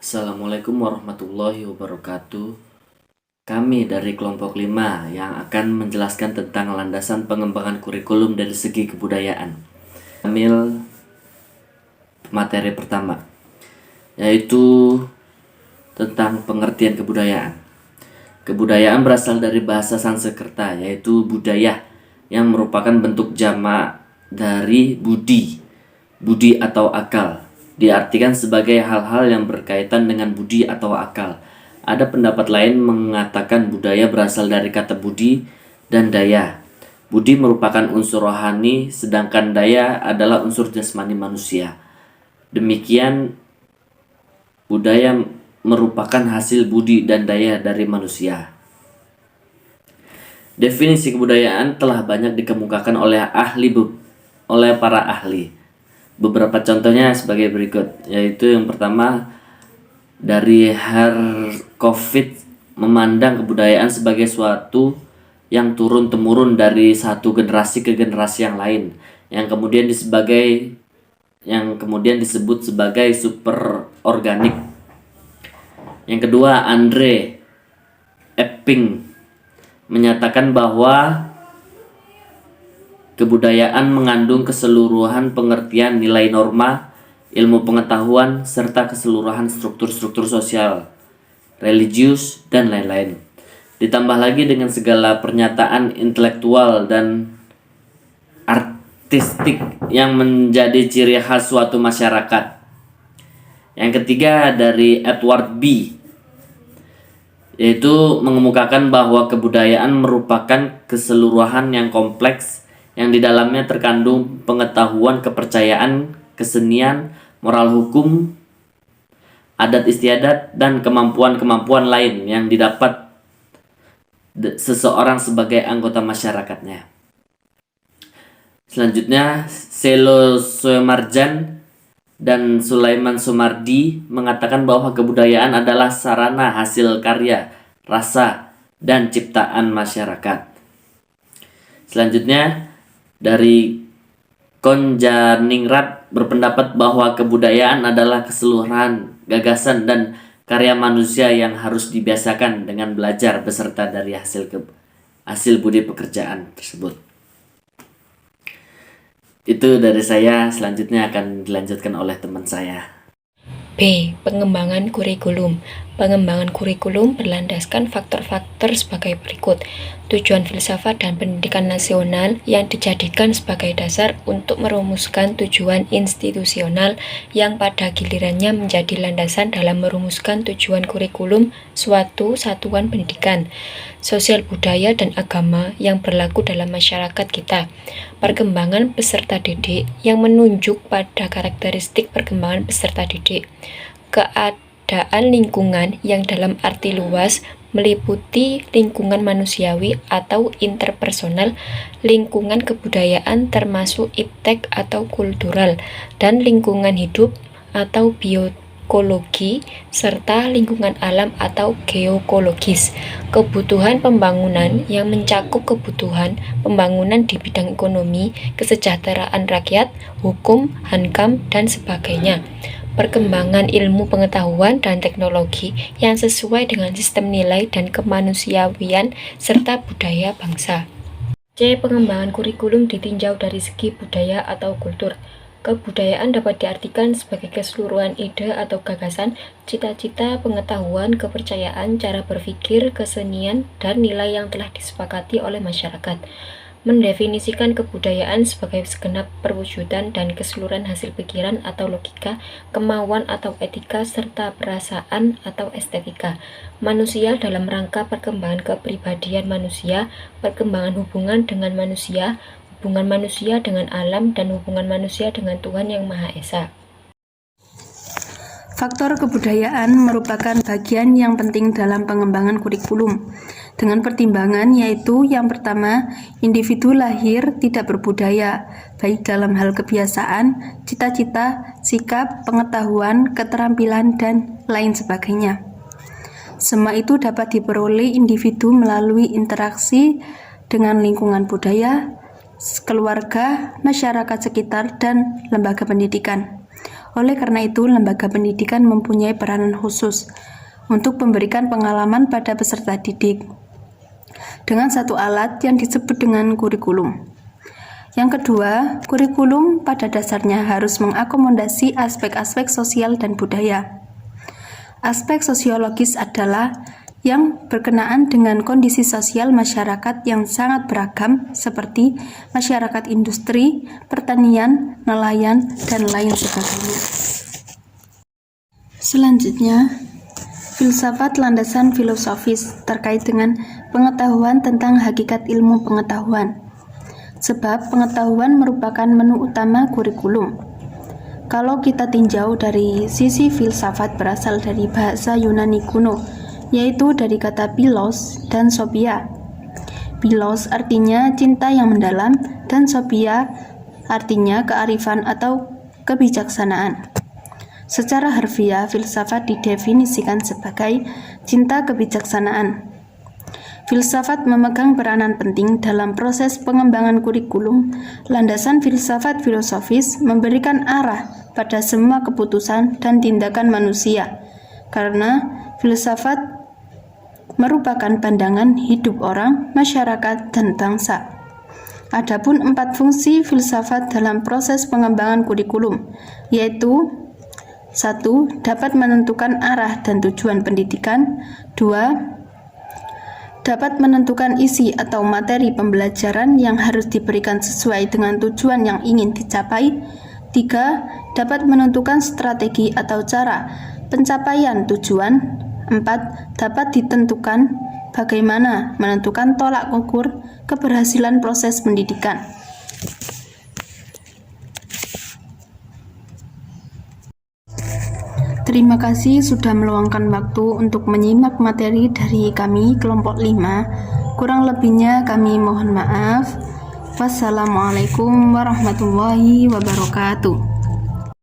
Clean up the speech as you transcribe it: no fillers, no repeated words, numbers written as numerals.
Assalamualaikum warahmatullahi wabarakatuh. Kami dari kelompok 5 yang akan menjelaskan tentang landasan pengembangan kurikulum dari segi kebudayaan. Ambil materi pertama, yaitu tentang pengertian kebudayaan. Kebudayaan berasal dari bahasa Sanskerta, yaitu budaya, yang merupakan bentuk jamak dari budi atau akal. Diartikan sebagai hal-hal yang berkaitan dengan budi atau akal. Ada pendapat lain mengatakan budaya berasal dari kata budi dan daya. Budi merupakan unsur rohani, sedangkan daya adalah unsur jasmani manusia. Demikian, budaya merupakan hasil budi dan daya dari manusia. Definisi kebudayaan telah banyak dikemukakan oleh para ahli. Beberapa contohnya sebagai berikut, yaitu yang pertama, dari Harkofit memandang kebudayaan sebagai suatu yang turun-temurun dari satu generasi ke generasi yang lain, yang kemudian disebut sebagai superorganik. Yang kedua, Andre Epping menyatakan bahwa kebudayaan mengandung keseluruhan pengertian nilai norma, ilmu pengetahuan, serta keseluruhan struktur-struktur sosial, religius, dan lain-lain. Ditambah lagi dengan segala pernyataan intelektual dan artistik yang menjadi ciri khas suatu masyarakat. Yang ketiga, dari Edward B., yaitu mengemukakan bahwa kebudayaan merupakan keseluruhan yang kompleks yang di dalamnya terkandung pengetahuan, kepercayaan, kesenian, moral hukum, adat istiadat, dan kemampuan-kemampuan lain yang didapat seseorang sebagai anggota masyarakatnya. Selanjutnya, Selo Soemarjan dan Sulaiman Somardi mengatakan bahwa kebudayaan adalah sarana hasil karya, rasa, dan ciptaan masyarakat. Selanjutnya, dari Konjaningrat berpendapat bahwa kebudayaan adalah keseluruhan gagasan dan karya manusia yang harus dibiasakan dengan belajar beserta dari hasil budi pekerjaan tersebut. Itu dari saya, selanjutnya akan dilanjutkan oleh teman saya. B. Pengembangan kurikulum. Pengembangan kurikulum berlandaskan faktor-faktor sebagai berikut. Tujuan filsafat dan pendidikan nasional yang dijadikan sebagai dasar untuk merumuskan tujuan institusional yang pada gilirannya menjadi landasan dalam merumuskan tujuan kurikulum suatu satuan pendidikan, sosial budaya dan agama yang berlaku dalam masyarakat kita. Perkembangan peserta didik yang menunjuk pada karakteristik perkembangan peserta didik. Keadaan lingkungan yang dalam arti luas meliputi lingkungan manusiawi atau interpersonal, lingkungan kebudayaan termasuk iptek atau kultural, dan lingkungan hidup atau biokologi, serta lingkungan alam atau geokologis. Kebutuhan pembangunan yang mencakup kebutuhan pembangunan di bidang ekonomi, kesejahteraan rakyat, hukum, hankam, dan sebagainya. Perkembangan ilmu pengetahuan dan teknologi yang sesuai dengan sistem nilai dan kemanusiawian serta budaya bangsa. C. Pengembangan kurikulum ditinjau dari segi budaya atau kultur. Kebudayaan dapat diartikan sebagai keseluruhan ide atau gagasan, cita-cita, pengetahuan, kepercayaan, cara berpikir, kesenian, dan nilai yang telah disepakati oleh masyarakat. Mendefinisikan kebudayaan sebagai segenap perwujudan dan keseluruhan hasil pikiran atau logika, kemauan atau etika, serta perasaan atau estetika manusia dalam rangka perkembangan kepribadian manusia, perkembangan hubungan dengan manusia, hubungan manusia dengan alam, dan hubungan manusia dengan Tuhan Yang Maha Esa. Faktor kebudayaan merupakan bagian yang penting dalam pengembangan kurikulum, dengan pertimbangan yaitu yang pertama, individu lahir tidak berbudaya, baik dalam hal kebiasaan, cita-cita, sikap, pengetahuan, keterampilan, dan lain sebagainya. Semua itu dapat diperoleh individu melalui interaksi dengan lingkungan budaya, keluarga, masyarakat sekitar, dan lembaga pendidikan. Oleh karena itu, lembaga pendidikan mempunyai peranan khusus untuk memberikan pengalaman pada peserta didik dengan satu alat yang disebut dengan kurikulum. Yang kedua, kurikulum pada dasarnya harus mengakomodasi aspek-aspek sosial dan budaya. Aspek sosiologis adalah yang berkenaan dengan kondisi sosial masyarakat yang sangat beragam seperti masyarakat industri, pertanian, nelayan, dan lain sebagainya. Selanjutnya, filsafat landasan filosofis terkait dengan pengetahuan tentang hakikat ilmu pengetahuan. Sebab pengetahuan merupakan menu utama kurikulum. Kalau kita tinjau dari sisi filsafat berasal dari bahasa Yunani kuno, yaitu dari kata philos dan sophia. Philos artinya cinta yang mendalam dan sophia artinya kearifan atau kebijaksanaan. Secara harfiah, filsafat didefinisikan sebagai cinta kebijaksanaan. Filsafat memegang peranan penting dalam proses pengembangan kurikulum. Landasan filsafat filosofis memberikan arah pada semua keputusan dan tindakan manusia, karena filsafat merupakan pandangan hidup orang, masyarakat, dan bangsa. Adapun 4 fungsi filsafat dalam proses pengembangan kurikulum, yaitu 1. Dapat menentukan arah dan tujuan pendidikan. 2. Dapat menentukan isi atau materi pembelajaran yang harus diberikan sesuai dengan tujuan yang ingin dicapai. 3. Dapat menentukan strategi atau cara pencapaian tujuan. 4. Dapat ditentukan bagaimana menentukan tolak ukur keberhasilan proses pendidikan. Terima kasih sudah meluangkan waktu untuk menyimak materi dari kami kelompok 5. Kurang lebihnya kami mohon maaf. Wassalamualaikum warahmatullahi wabarakatuh.